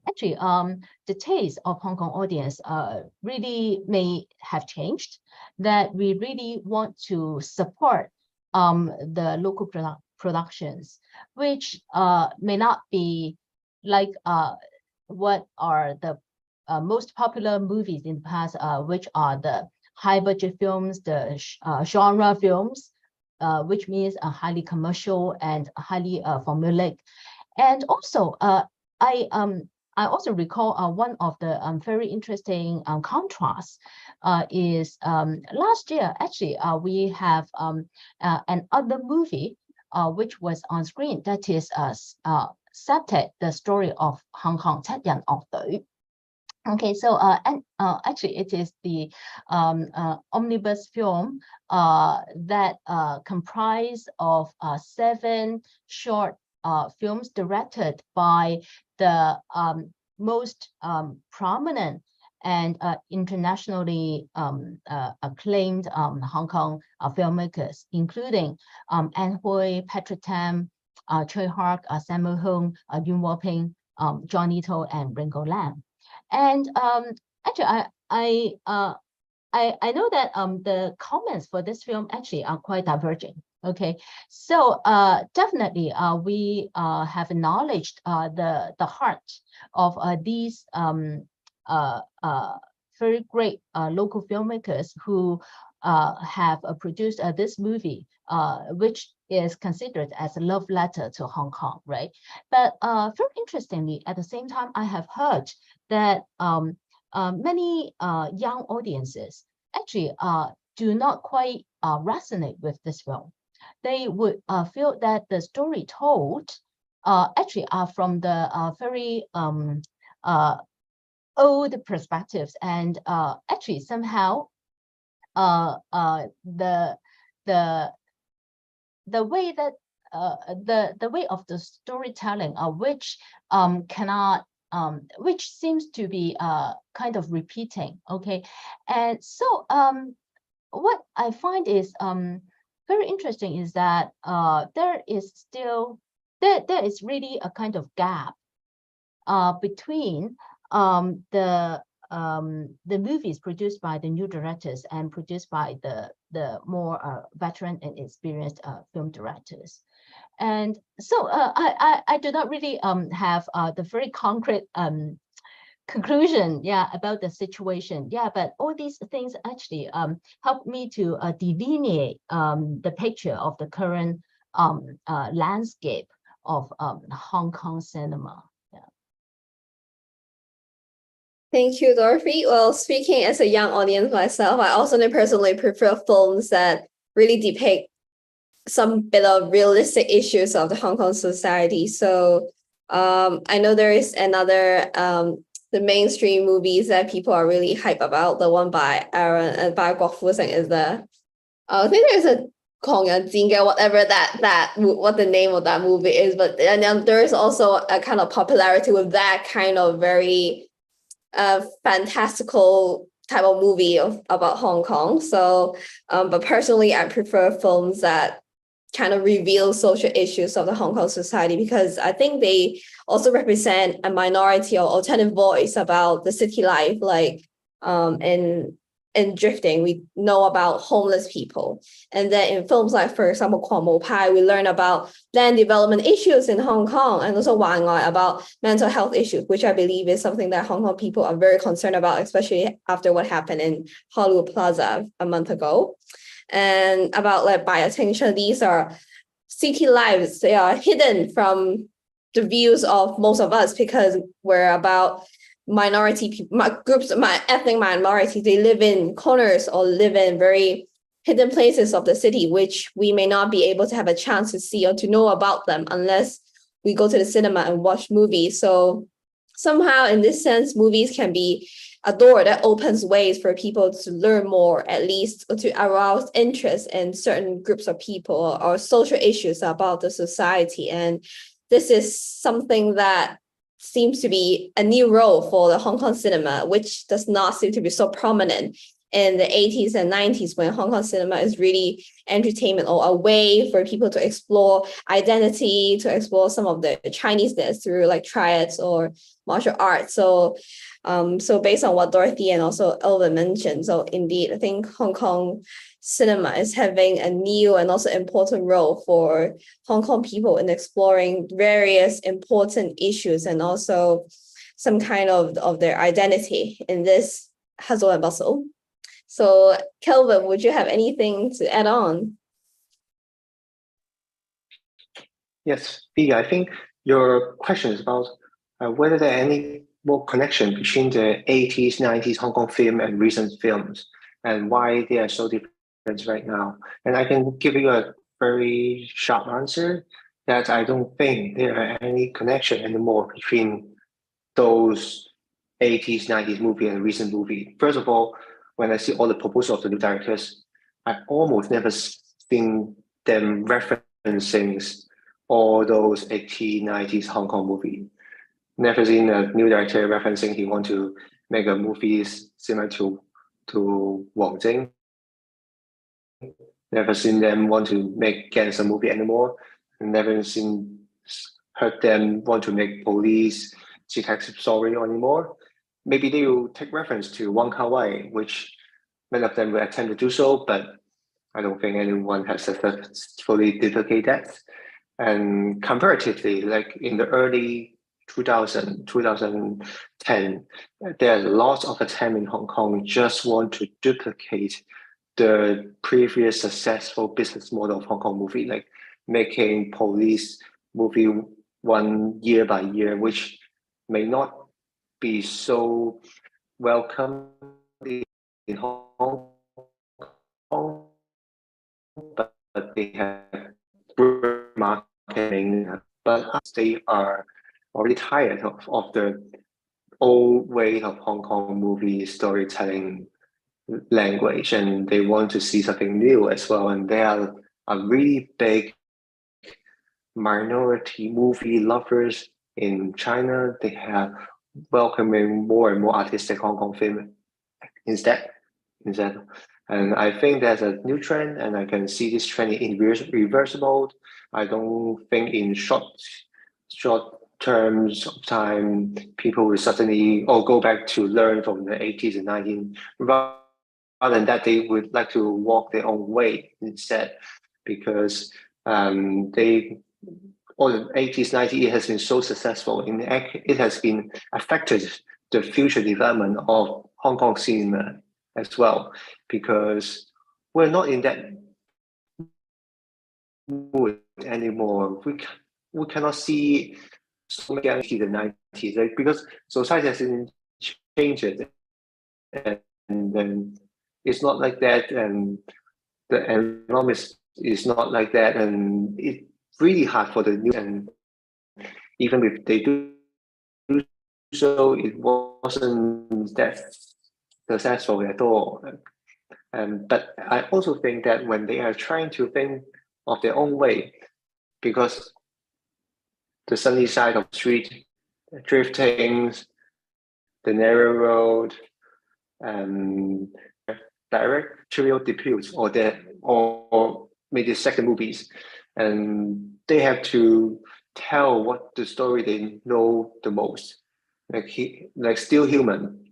actually the taste of Hong Kong audience really may have changed, that we really want to support the local productions, which may not be like what are the most popular movies in the past, which are the high budget films, the genre films, which means highly commercial and highly formulaic. And also, I also recall one of the very interesting contrasts is last year, actually, we have another movie which was on screen, that is Septet, the story of Hong Kong, Tet Yan of Dui. Okay, so actually it is the omnibus film that comprised of 7 short films directed by the most prominent and internationally acclaimed Hong Kong filmmakers, including Anne Hui, Patrick Tam, Choi Hark, Samuel Hung, Yuen Woo-ping, Johnny To, and Ringo Lam. And actually, I know that the comments for this film actually are quite diverging. Okay, so definitely we have acknowledged the heart of these very great local filmmakers who have produced this movie, which is considered as a love letter to Hong Kong, right? But very interestingly, at the same time, I have heard that many young audiences actually do not quite resonate with this film. They would feel that the story told actually are from the very old perspectives, and actually somehow the way that the way of the storytelling, which cannot which seems to be kind of repeating. Okay, and so what I find is very interesting is that there is really a kind of gap between the movies produced by the new directors and produced by the more veteran and experienced film directors. And so I do not really have the very concrete conclusion, about the situation. But all these things actually help me to delineate the picture of the current landscape of Hong Kong cinema. Thank you, Dorothy. Well, speaking as a young audience myself, I also personally prefer films that really depict some bit of realistic issues of the Hong Kong society. So I know there is another the mainstream movies that people are really hype about. The one by Aaron and by Guo Fusing is the I think there's a Kong and Jinga, whatever what the name of that movie is. But and then there's also a kind of popularity with that kind of very fantastical type of movie about Hong Kong. So but personally, I prefer films that kind of reveal social issues of the Hong Kong society, because I think they also represent a minority or alternative voice about the city life. Like in drifting, we know about homeless people. And then in films like, for example, Kwang Mo Pai, we learn about land development issues in Hong Kong, and also Wang about mental health issues, which I believe is something that Hong Kong people are very concerned about, especially after what happened in Hollywood Plaza a month ago. And about like by attention, these are city lives. They are hidden from the views of most of us because we're about minority people, groups, ethnic minorities. They live in corners or live in very hidden places of the city, which we may not be able to have a chance to see or to know about them unless we go to the cinema and watch movies. So somehow, in this sense, movies can be a door that opens ways for people to learn more, at least to arouse interest in certain groups of people or social issues about the society. And this is something that seems to be a new role for the Hong Kong cinema, which does not seem to be so prominent in the 80s and 90s, when Hong Kong cinema is really entertainment or a way for people to explore identity, to explore some of the Chineseness through like triads or martial arts. So based on what Dorothy and also Alvin mentioned, so indeed, I think Hong Kong cinema is having a new and also important role for Hong Kong people in exploring various important issues and also some kind of their identity in this hustle and bustle. So Kelvin, would you have anything to add on? Yes, Phoebe, I think your question is about whether there are any more connection between the 80s, 90s Hong Kong film and recent films, and why they are so different right now. And I can give you a very sharp answer that I don't think there are any connection anymore between those 80s, 90s movie and recent movie. First of all, when I see all the proposals of the new directors, I almost never seen them referencing all those 80s, 90s Hong Kong movie. Never seen a new director referencing he want to make a movie similar to Wong. Never seen them want to make gangster movie anymore. Never heard them want to make police detective story anymore. Maybe they will take reference to Wong Kar-wai, which many of them will attempt to do so, but I don't think anyone has successfully duplicated that. And comparatively, like in the early 2010, there's lots of attempts in Hong Kong just want to duplicate the previous successful business model of Hong Kong movie, like making police movie one year by year, which may not be so welcome in Hong Kong, but they have marketing, but they are already tired of the old way of Hong Kong movie storytelling language, and they want to see something new as well. And they are a really big minority movie lovers in China. They have welcoming more and more artistic Hong Kong film instead. And I think there's a new trend, and I can see this trend in reversible. I don't think in short terms of time, people will suddenly go back to learn from the 80s and 90s. Rather than that, they would like to walk their own way instead, because all the 80s, 90s, it has been so successful, and it has been affected the future development of Hong Kong cinema as well, because we're not in that mood anymore. We cannot see so many in the 90s, like, because society has been changed, and then it's not like that, and the environment is not like that, and it's really hard for the new, and even if they do so, it wasn't that successful at all. But I also think that when they are trying to think of their own way, because the sunny side of the street, drifting, the narrow road, and directorial debuts, or maybe second movies, and they have to tell what the story they know the most. Like Still Human,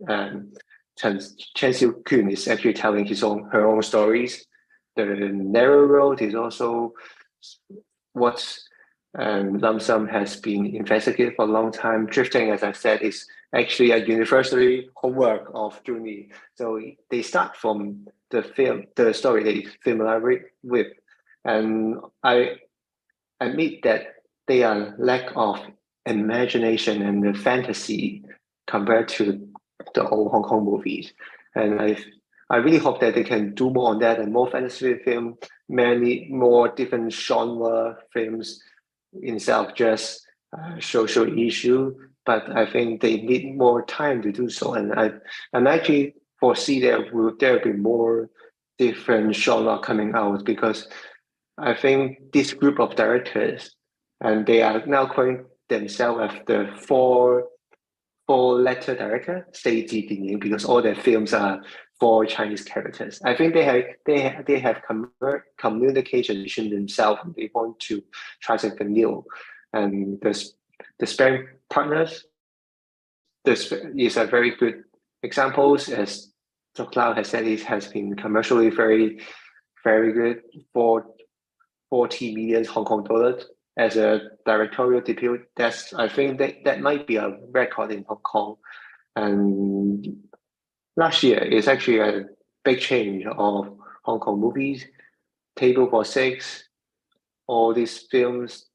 Chen Xiu-kun is actually telling her own stories. The Narrow Road is also what Lam Sum has been investigating for a long time. Drifting, as I said, is actually a university homework of Juni. So they start from the story they familiar with. And I admit that they are lack of imagination and the fantasy compared to the old Hong Kong movies. And I really hope that they can do more on that, and more fantasy film, many more different genre films instead of just social issue. But I think they need more time to do so, and I'm actually foresee there will be more different genre coming out, because I think this group of directors, and they are now calling themselves as the four-letter director, 四字電影, because all their films are four Chinese characters. I think they have communication themselves. They want to try something new, and the sparring partners. This is a very good examples, as Dr. Lau has said. It has been commercially very, very good for 40 million Hong Kong dollars as a directorial debut. I think that might be a record in Hong Kong. And last year is actually a big change of Hong Kong movies. Table for Six, all these films,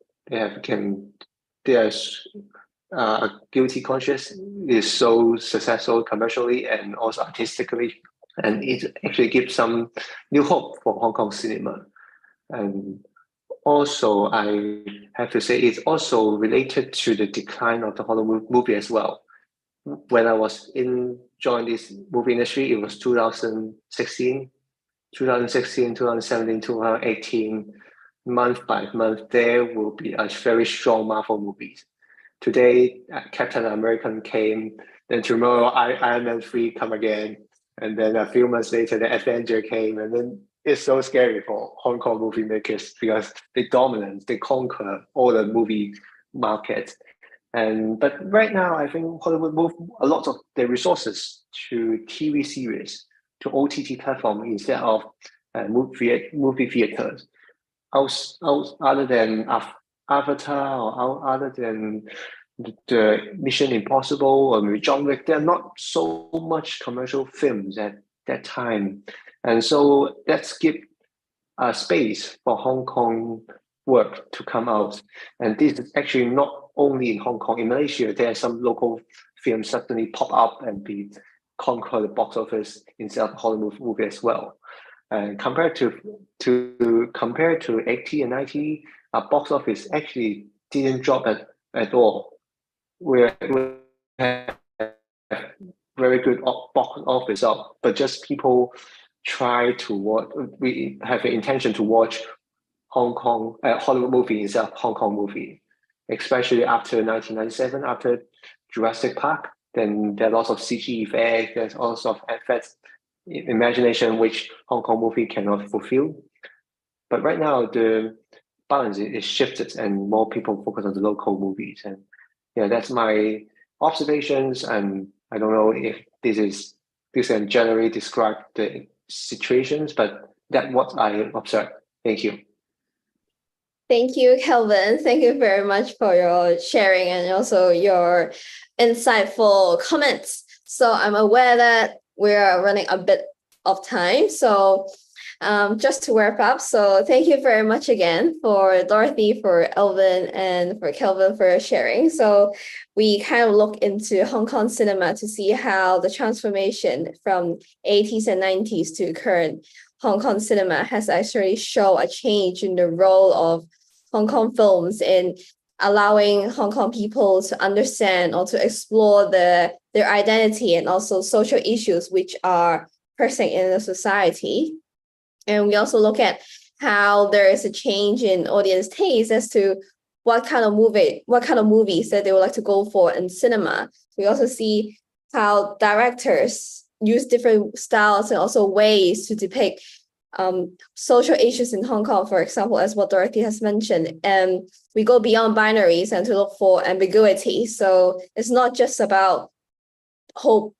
Guilty Conscious is so successful commercially and also artistically, and it actually gives some new hope for Hong Kong cinema. And also, I have to say, it's also related to the decline of the Hollywood movie as well. When I was joined this movie industry, it was 2016, 2017, 2018. Month by month, there will be a very strong Marvel movies. Today, Captain America came. Then tomorrow, Iron Man 3 come again. And then a few months later, the Avenger came. And then it's so scary for Hong Kong movie makers because they dominate, they conquer all the movie market. But right now, I think Hollywood moved a lot of their resources to TV series, to OTT platform instead of movie theaters. Other than Avatar or other than the Mission Impossible or John Wick, there are not so much commercial films at that time, and so that's give a space for Hong Kong work to come out. And this is actually not only in Hong Kong. In Malaysia, there are some local films suddenly pop up and conquer the box office instead of Hollywood movie as well. And compared to 80 and 90, our box office actually didn't drop at all. We have very good box office up, but just people try to watch. We have an intention to watch Hong Kong Hollywood movie instead of Hong Kong movie, especially after 1997, after Jurassic Park. Then there are lots of CG effects. There's lots of effects, imagination, which Hong Kong movie cannot fulfill. But right now, the balance is shifted, and more people focus on the local movies. And yeah, that's my observations. And I don't know if this can generally describe the situations, but that's what I observed. Thank you. Thank you, Kelvin. Thank you very much for your sharing and also your insightful comments. So I'm aware that we are running a bit of time. So just to wrap up, so thank you very much again for Dorothy, for Alvin, and for Kelvin for sharing. So we kind of look into Hong Kong cinema to see how the transformation from 80s and 90s to current Hong Kong cinema has actually shown a change in the role of Hong Kong films in allowing Hong Kong people to understand or to explore their identity and also social issues which are present in the society. And we also look at how there is a change in audience taste as to what kind of movies that they would like to go for in cinema. We also see how directors use different styles and also ways to depict social issues in Hong Kong, for example, as what Dorothy has mentioned. And we go beyond binaries and to look for ambiguity. So it's not just about hope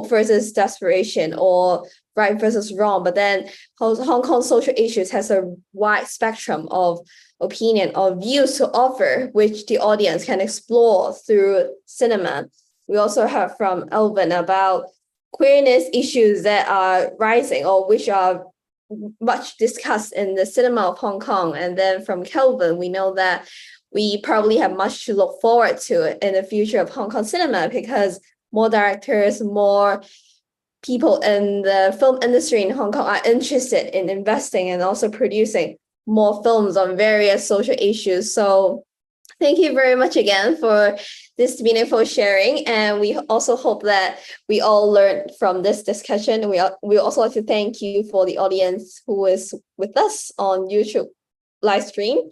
versus desperation or right versus wrong, but then Hong Kong social issues has a wide spectrum of opinion or views to offer, which the audience can explore through cinema. We also heard from Alvin about queerness issues that are rising or which are much discussed in the cinema of Hong Kong. And then from Kelvin, we know that we probably have much to look forward to in the future of Hong Kong cinema because more directors, more people in the film industry in Hong Kong are interested in investing and also producing more films on various social issues. So thank you very much again for this meaningful sharing. And we also hope that we all learned from this discussion. We also like to thank you for the audience who is with us on YouTube live stream.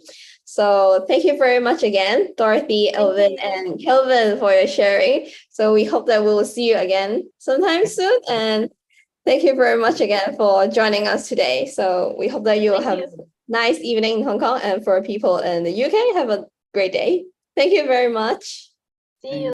So thank you very much again, Dorothy, Alvin, and Kelvin for your sharing. So we hope that we will see you again sometime soon. And thank you very much again for joining us today. So we hope that you will have a nice evening in Hong Kong, and for people in the UK, have a great day. Thank you very much. See you.